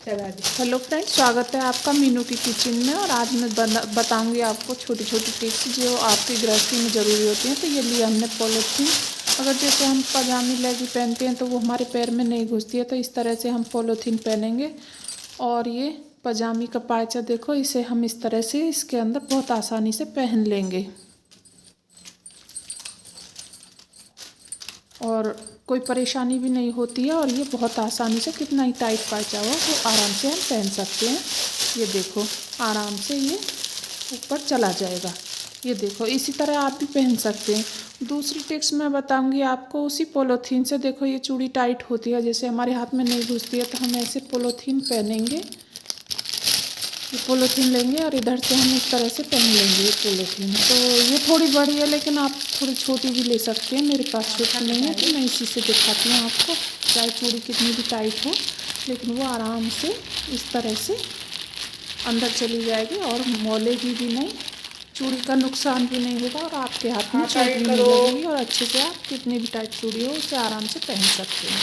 लगा दी। Hello friends, स्वागत है आपका मीनू की किचन में। और आज मैं बताऊंगी आपको छोटी छोटी टिप्स जो आपकी गृहस्थी में ज़रूरी होती हैं। तो ये लिया हमने पॉलीथीन। अगर जैसे हम पजामी लेगी पहनते हैं तो वो हमारे पैर में नहीं घुसती है, तो इस तरह से हम पॉलीथीन पहनेंगे। और ये पजामी का पायचा देखो, इसे हम इस तरह से इसके अंदर बहुत आसानी से पहन लेंगे और कोई परेशानी भी नहीं होती है। और ये बहुत आसानी से, कितना ही टाइट पायचा हो वो आराम से हम पहन सकते हैं। ये देखो, आराम से ये ऊपर चला जाएगा। ये देखो, इसी तरह आप भी पहन सकते हैं। दूसरी टिप्स मैं बताऊंगी आपको उसी पॉलीथीन से। देखो, ये चूड़ी टाइट होती है, जैसे हमारे हाथ में नहीं घुसती है, तो हम ऐसे पॉलीथीन पहनेंगे। ये पॉलीथीन लेंगे और इधर से हम इस तरह से पहन लेंगे ये पॉलीथीन। तो ये थोड़ी बड़ी है, लेकिन आप थोड़ी छोटी भी ले सकते हैं। मेरे पास छोटी नहीं है, तो मैं इसी से दिखाती हूँ आपको। चाहे चूड़ी कितनी भी टाइट हो, लेकिन वो आराम से इस तरह से अंदर चली जाएगी और मोलेगी भी नहीं, चूड़ी का नुकसान भी नहीं होगा और आपके हाथ में चोट भी नहीं लगेगी। और अच्छे से आप कितनी भी टाइट चूड़ी हो उसे आराम से पहन सकते हैं।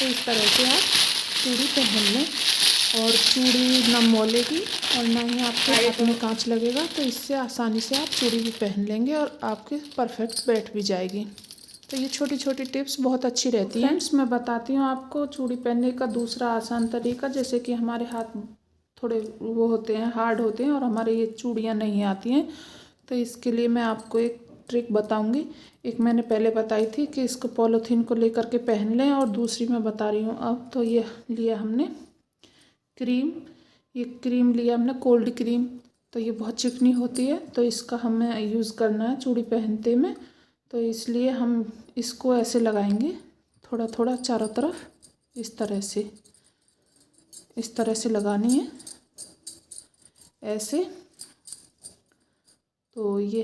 तो इस तरह से आप चूड़ी पहन लें और चूड़ी ना मोलेगी और ना ही आपके हाथ में कांच लगेगा। तो इससे आसानी से आप चूड़ी भी पहन लेंगे और आपके परफेक्ट बैठ भी जाएगी। तो ये छोटी छोटी टिप्स बहुत अच्छी रहती हैं। फ्रेंड्स, मैं बताती हूँ आपको चूड़ी पहनने का दूसरा आसान तरीका। जैसे कि हमारे हाथ थोड़े वो होते हैं, हार्ड होते हैं और हमारे ये चूड़ियाँ नहीं आती हैं, तो इसके लिए मैं आपको एक ट्रिक बताऊंगी। एक मैंने पहले बताई थी कि इसको पॉलीथीन को लेकर के पहन लें, और दूसरी मैं बता रही हूँ अब। तो ये लिया हमने क्रीम, ये क्रीम लिया हमने कोल्ड क्रीम। तो ये बहुत चिकनी होती है, तो इसका हमें यूज़ करना है चूड़ी पहनते में। तो इसलिए हम इसको ऐसे लगाएंगे थोड़ा थोड़ा चारों तरफ, इस तरह से लगानी है ऐसे। तो ये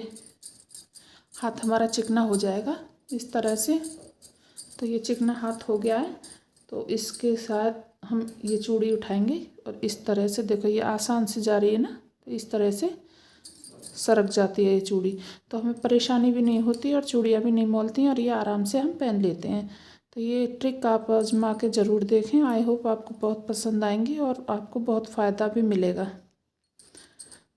हाथ हमारा चिकना हो जाएगा इस तरह से। तो ये चिकना हाथ हो गया है, तो इसके साथ हम ये चूड़ी उठाएंगे और इस तरह से, देखो ये आसान से जा रही है ना, तो इस तरह से सरक जाती है ये चूड़ी। तो हमें परेशानी भी नहीं होती और चूड़ियाँ भी नहीं मोलती हैं और ये आराम से हम पहन लेते हैं। तो ये ट्रिक आप आजमा के ज़रूर देखें। आई होप आपको बहुत पसंद आएंगी और आपको बहुत फ़ायदा भी मिलेगा।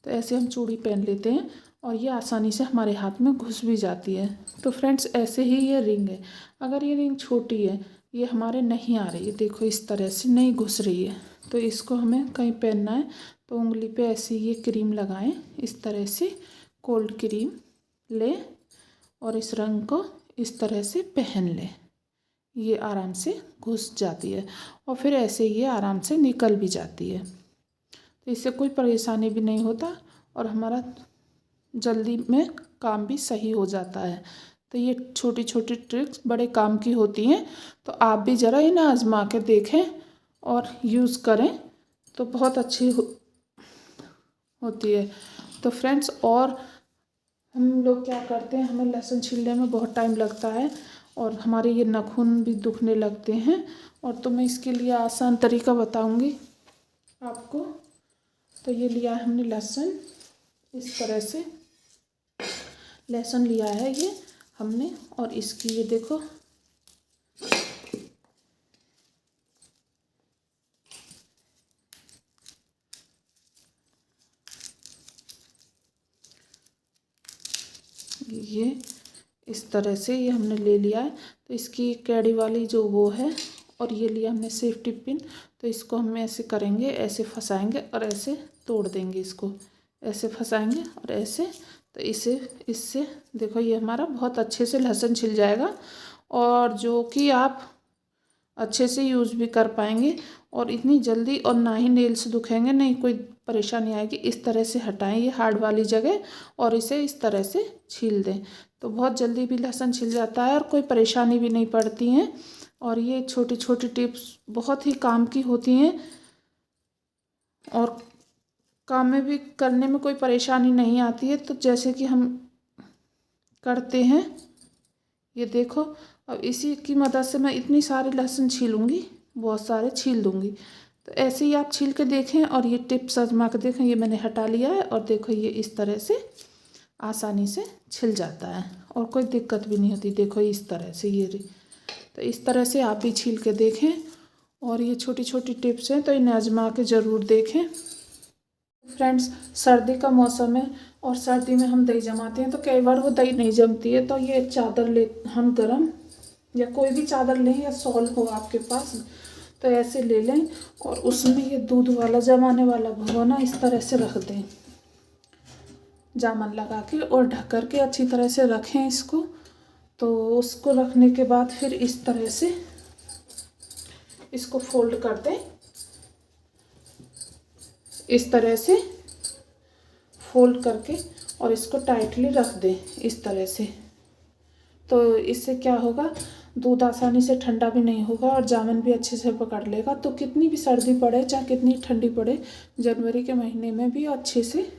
तो ऐसे हम चूड़ी पहन लेते हैं और ये आसानी से हमारे हाथ में घुस भी जाती है। तो फ्रेंड्स, ऐसे ही ये रिंग है। अगर ये रिंग छोटी है, ये हमारे नहीं आ रही है, देखो इस तरह से नहीं घुस रही है, तो इसको हमें कहीं पहनना है तो उंगली पे ऐसे ये क्रीम लगाएं, इस तरह से कोल्ड क्रीम ले और इस रंग को इस तरह से पहन लें। ये आराम से घुस जाती है और फिर ऐसे ये आराम से निकल भी जाती है। तो इससे कोई परेशानी भी नहीं होता और हमारा जल्दी में काम भी सही हो जाता है। तो ये छोटी छोटी ट्रिक्स बड़े काम की होती हैं। तो आप भी ज़रा इन्हें आजमा के देखें और यूज़ करें, तो बहुत अच्छी होती है। तो फ्रेंड्स, और हम लोग क्या करते हैं, हमें लहसुन छीलने में बहुत टाइम लगता है और हमारे ये नाखून भी दुखने लगते हैं। और तो मैं इसके लिए आसान तरीका बताऊंगी आपको। तो ये लिया है हमने लहसुन, इस तरह से लहसुन लिया है ये हमने, और इसकी ये देखो ये इस तरह से ये हमने ले लिया है। तो इसकी कैडी वाली जो वो है, और ये लिया हमने सेफ्टी पिन। तो इसको हम ऐसे करेंगे, ऐसे फंसाएंगे और ऐसे तोड़ देंगे। इसको ऐसे फंसाएंगे और ऐसे, तो इससे देखो ये हमारा बहुत अच्छे से लहसुन छिल जाएगा और जो कि आप अच्छे से यूज़ भी कर पाएंगे और इतनी जल्दी, और ना ही नेल्स दुखेंगे, नहीं कोई परेशानी आएगी। इस तरह से हटाएं ये हार्ड वाली जगह और इसे इस तरह से छील दें, तो बहुत जल्दी भी लहसुन छिल जाता है और कोई परेशानी भी नहीं पड़ती हैं। और ये छोटी छोटी टिप्स बहुत ही काम की होती हैं और काम में भी करने में कोई परेशानी नहीं आती है। तो जैसे कि हम करते हैं, ये देखो, अब इसी की मदद से मैं इतनी सारी लहसुन छीलूँगी, बहुत सारे छील दूँगी। तो ऐसे ही आप छील के देखें और ये टिप्स आजमा के देखें। ये मैंने हटा लिया है और देखो ये इस तरह से आसानी से छिल जाता है और कोई दिक्कत भी नहीं होती। देखो इस तरह से तो इस तरह से आप भी छील के देखें और ये छोटी छोटी टिप्स हैं तो इन्हें आजमा के ज़रूर देखें। फ्रेंड्स, सर्दी का मौसम है और सर्दी में हम दही जमाते हैं तो कई बार वो दही नहीं जमती है, तो ये चादर ले हम गरम या कोई भी चादर लें या शॉल हो आपके पास तो ऐसे ले लें और उसमें ये दूध वाला जमाने वाला भगोना इस तरह से रख दें, जामन लगा के और ढक कर के अच्छी तरह से रखें इसको। तो उसको रखने के बाद फिर इस तरह से इसको फोल्ड कर दें, इस तरह से फोल्ड करके और इसको टाइटली रख दें इस तरह से। तो इससे क्या होगा, दूध आसानी से ठंडा भी नहीं होगा और जामुन भी अच्छे से पकड़ लेगा। तो कितनी भी सर्दी पड़े चाहे कितनी ठंडी पड़े, जनवरी के महीने में भी अच्छे से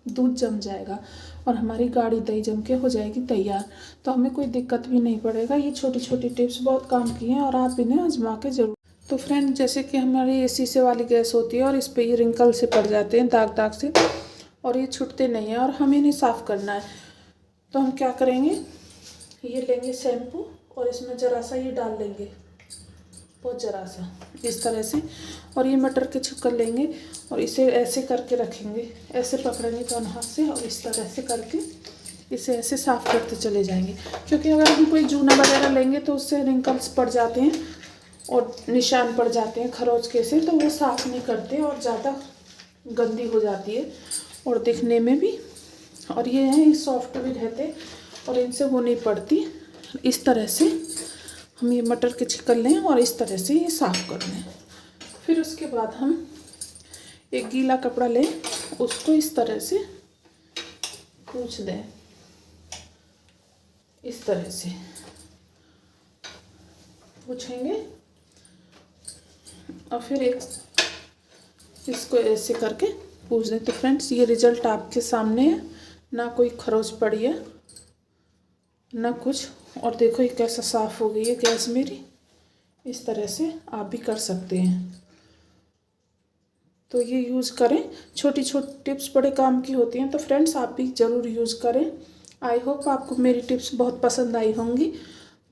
दूध जम जाएगा और हमारी गाढ़ी दही जम के हो जाएगी तैयार। तो हमें कोई दिक्कत भी नहीं पड़ेगा। ये छोटी छोटी टिप्स बहुत काम की हैं और आप इन्हें आजमा के ज़रूर। तो फ्रेंड, जैसे कि हमारी ये शीशे वाली गैस होती है और इस पर ये रिंकल से पड़ जाते हैं, दाग दाग से, और ये छूटते नहीं हैं और हमें इन्हें साफ़ करना है। तो हम क्या करेंगे, ये लेंगे शैम्पू और इसमें ज़रा सा ये डाल लेंगे, बहुत ज़रा सा इस तरह से, और ये मटर के छिक्कर लेंगे और इसे ऐसे करके रखेंगे, ऐसे पकड़ेंगे दोनों हाथ से और इस तरह से करके इसे ऐसे साफ़ करते चले जाएंगे। क्योंकि अगर हम कोई जूना वगैरह लेंगे तो उससे रिंकल्स पड़ जाते हैं और निशान पड़ जाते हैं खरोच के से, तो वो साफ़ नहीं करते और ज़्यादा गंदी हो जाती है और दिखने में भी। और ये हैं, सॉफ्ट भी रहते और इनसे वो नहीं पड़ती। इस तरह से हम ये मटर के छिक्कर लें और इस तरह से ये साफ़ कर लें। फिर उसके बाद हम एक गीला कपड़ा लें, उसको इस तरह से पोंछ दें, इस तरह से पोंछेंगे और फिर इसको ऐसे करके पोंछ दें। तो फ्रेंड्स, ये रिजल्ट आपके सामने है, ना कोई खरोच पड़ी है ना कुछ। और देखो ये कैसा साफ़ हो गई है गैस मेरी। इस तरह से आप भी कर सकते हैं। तो ये यूज़ करें, छोटी छोटी टिप्स बड़े काम की होती हैं। तो फ्रेंड्स, आप भी ज़रूर यूज़ करें। आई होप आपको मेरी टिप्स बहुत पसंद आई होंगी।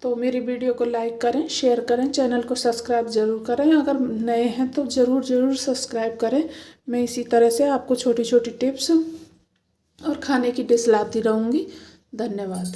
तो मेरी वीडियो को लाइक करें, शेयर करें, चैनल को सब्सक्राइब ज़रूर करें। अगर नए हैं तो ज़रूर सब्सक्राइब करें। मैं इसी तरह से आपको छोटी छोटी टिप्स और खाने की डिश लाती रहूँगी। धन्यवाद।